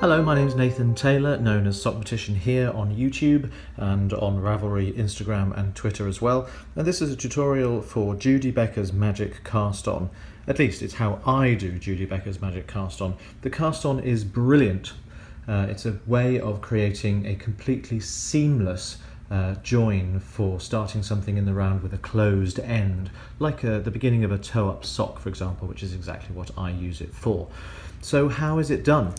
Hello, my name is Nathan Taylor, known as Sockmatician here on YouTube and on Ravelry, Instagram and Twitter as well. And this is a tutorial for Judy Becker's magic cast on. At least it's how I do Judy Becker's magic cast on. The cast on is brilliant. It's a way of creating a completely seamless join for starting something in the round with a closed end, like the beginning of a toe-up sock, for example, which is exactly what I use it for. So how is it done?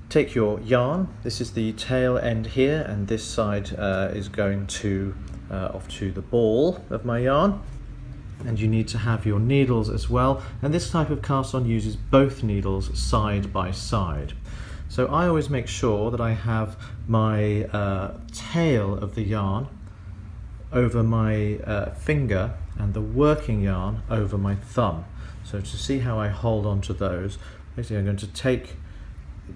Take your yarn. This is the tail end here, and this side is going to off to the ball of my yarn. And you need to have your needles as well. And this type of cast on uses both needles side by side. So I always make sure that I have my tail of the yarn over my finger and the working yarn over my thumb. So to see how I hold on to those, basically I'm going to take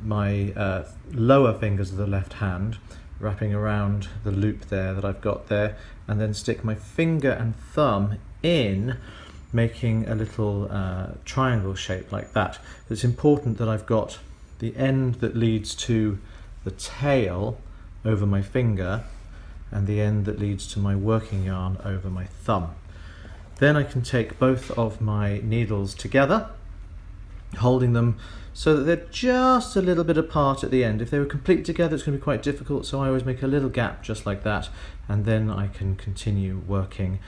my lower fingers of the left hand, wrapping around the loop there that I've got there, and then stick my finger and thumb in, making a little triangle shape like that. It's important that I've got the end that leads to the tail over my finger and the end that leads to my working yarn over my thumb. Then I can take both of my needles together, holding them so that they're just a little bit apart at the end. If they were complete together, it's going to be quite difficult, so I always make a little gap just like that, and then I can continue working,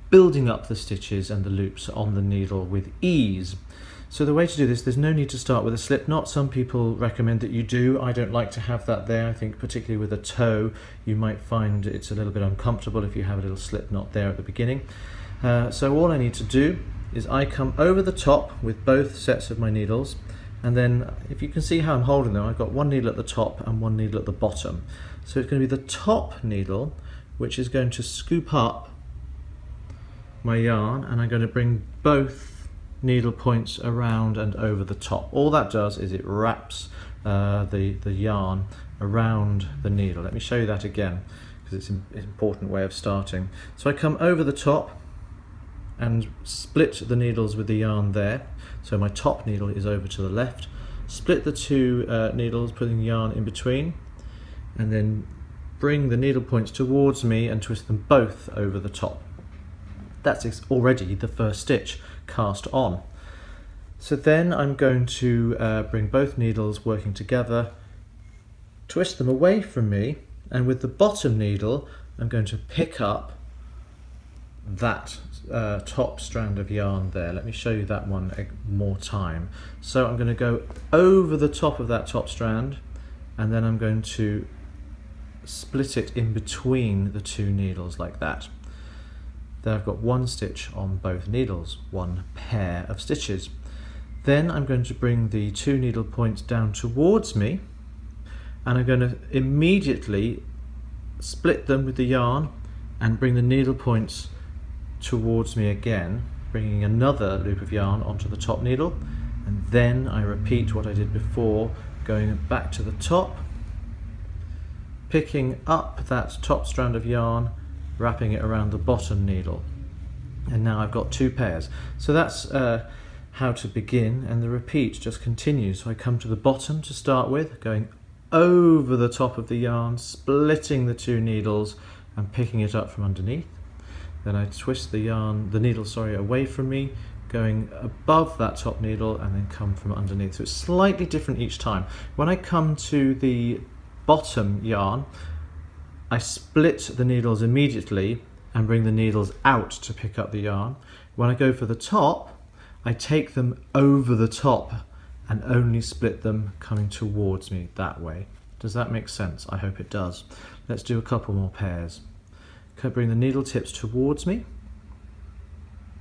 building up the stitches and the loops on the needle with ease. So the way to do this, there's no need to start with a slip knot. Some people recommend that you do. I don't like to have that there. I think particularly with a toe, you might find it's a little bit uncomfortable if you have a little slip knot there at the beginning. So all I need to do is I come over the top with both sets of my needles, and then if you can see how I'm holding them, I've got one needle at the top and one needle at the bottom. So it's going to be the top needle which is going to scoop up my yarn, and I'm going to bring both needle points around and over the top. All that does is it wraps the yarn around the needle. Let me show you that again, because it's an important way of starting. So I come over the top and split the needles with the yarn there. So my top needle is over to the left. Split the two needles, putting yarn in between, and then bring the needle points towards me and twist them both over the top. That's already the first stitch cast on. So then I'm going to bring both needles working together, twist them away from me, and with the bottom needle I'm going to pick up that top strand of yarn there. Let me show you that one more time. So I'm going to go over the top of that top strand, and then I'm going to split it in between the two needles like that. Then I've got one stitch on both needles, one pair of stitches. Then I'm going to bring the two needle points down towards me, and I'm going to immediately split them with the yarn and bring the needle points towards me again, bringing another loop of yarn onto the top needle, and then I repeat what I did before, going back to the top, picking up that top strand of yarn, wrapping it around the bottom needle, and now I've got two pairs. So that's how to begin, and the repeat just continues. So I come to the bottom to start with, going over the top of the yarn, splitting the two needles and picking it up from underneath. Then I twist the needle away from me, going above that top needle, and then come from underneath. So it's slightly different each time. When I come to the bottom yarn, I split the needles immediately and bring the needles out to pick up the yarn. When I go for the top, I take them over the top and only split them coming towards me that way. Does that make sense? I hope it does. Let's do a couple more pairs. Bring the needle tips towards me,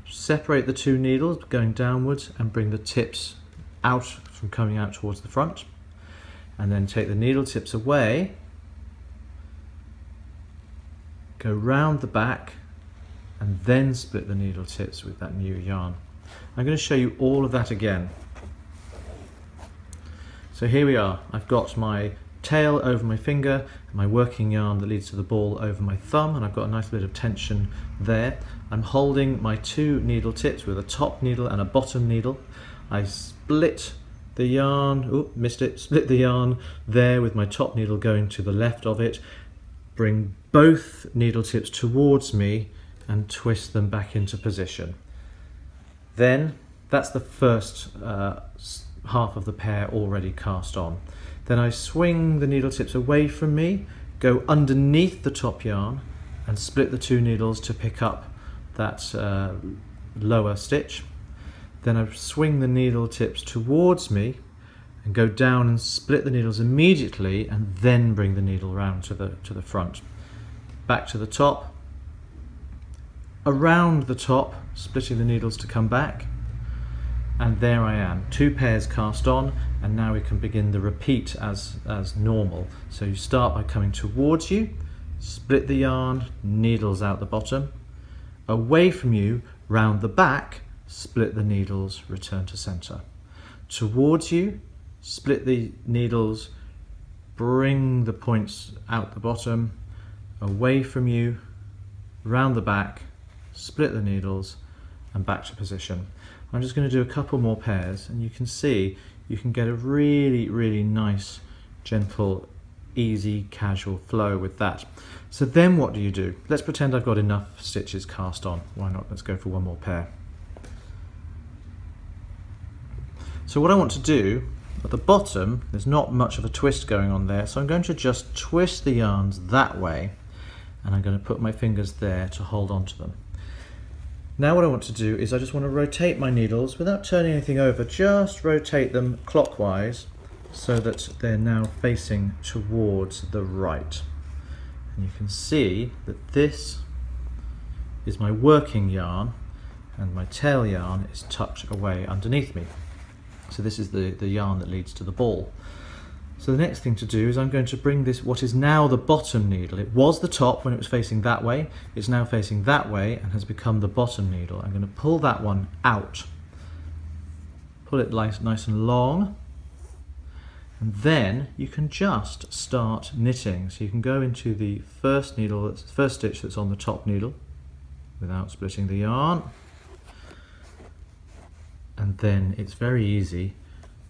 separate the two needles going downwards and bring the tips out from coming out towards the front, and then take the needle tips away, go round the back, and then split the needle tips with that new yarn. I'm going to show you all of that again. So here we are. I've got my tail over my finger, my working yarn that leads to the ball over my thumb, and I've got a nice bit of tension there. I'm holding my two needle tips with a top needle and a bottom needle. I split the yarn, oh, missed it, split the yarn there with my top needle going to the left of it, bring both needle tips towards me and twist them back into position. Then that's the first half of the pair already cast on. Then I swing the needle tips away from me, go underneath the top yarn and split the two needles to pick up that lower stitch. Then I swing the needle tips towards me and go down and split the needles immediately, and then bring the needle round to the front. Back to the top, around the top, splitting the needles to come back, and there I am, 2 pairs cast on, and now we can begin the repeat as normal. So you start by coming towards you, split the yarn, needles out the bottom, away from you, round the back, split the needles, return to center. Towards you, split the needles, bring the points out the bottom, away from you, round the back, split the needles, and back to position. I'm just going to do a couple more pairs, and you can see you can get a really nice, gentle, easy, casual flow with that. So then what do? Let's pretend I've got enough stitches cast on. Why not? Let's go for one more pair. So what I want to do, at the bottom, there's not much of a twist going on there, so I'm going to just twist the yarns that way, and I'm going to put my fingers there to hold on to them. Now what I want to do is I just want to rotate my needles without turning anything over, just rotate them clockwise so that they're now facing towards the right. And you can see that this is my working yarn and my tail yarn is tucked away underneath me. So this is the yarn that leads to the ball. So the next thing to do is I'm going to bring this, what is now the bottom needle. It was the top when it was facing that way. It's now facing that way and has become the bottom needle. I'm going to pull that one out. Pull it nice and long. And then you can just start knitting. So you can go into the first stitch that's on the top needle without splitting the yarn. And then it's very easy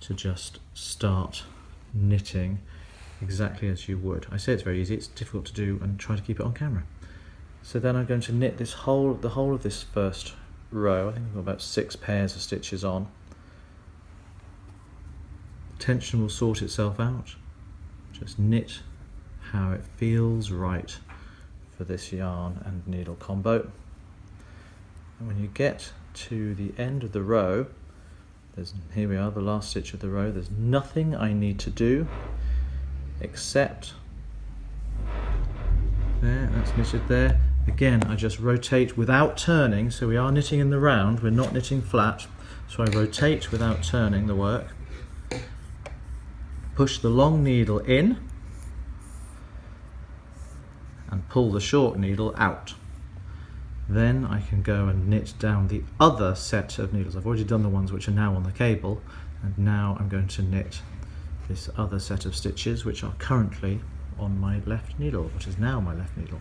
to just start knitting exactly as you would. I say it's very easy, it's difficult to do and try to keep it on camera. So then I'm going to knit the whole of this first row. I think I've got about 6 pairs of stitches on. Tension will sort itself out. Just knit how it feels right for this yarn and needle combo. And when you get to the end of the row, here we are, the last stitch of the row, there's nothing I need to do except there, that's knitted there. Again, I just rotate without turning, so we are knitting in the round, we're not knitting flat, so I rotate without turning the work, push the long needle in and pull the short needle out. Then I can go and knit down the other set of needles. I've already done the ones which are now on the cable, and now I'm going to knit this other set of stitches which are currently on my left needle, which is now my left needle.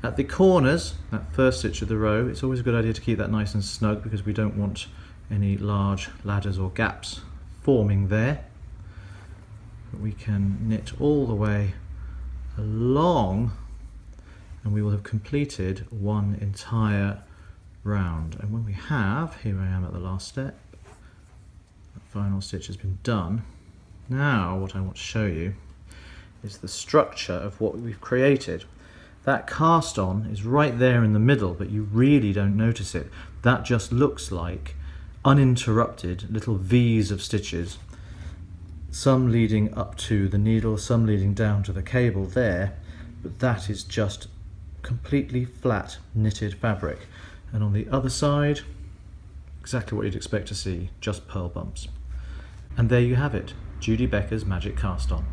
At the corners, that first stitch of the row, it's always a good idea to keep that nice and snug because we don't want any large ladders or gaps forming there. But we can knit all the way along, and we will have completed one entire round. And when we have, here I am at the last step, that final stitch has been done. Now what I want to show you is the structure of what we've created. That cast on is right there in the middle, but you really don't notice it. That just looks like uninterrupted little V's of stitches, some leading up to the needle, some leading down to the cable there, but that is just completely flat knitted fabric. And on the other side, exactly what you'd expect to see, just purl bumps. And there you have it, Judy Becker's Magic Cast On.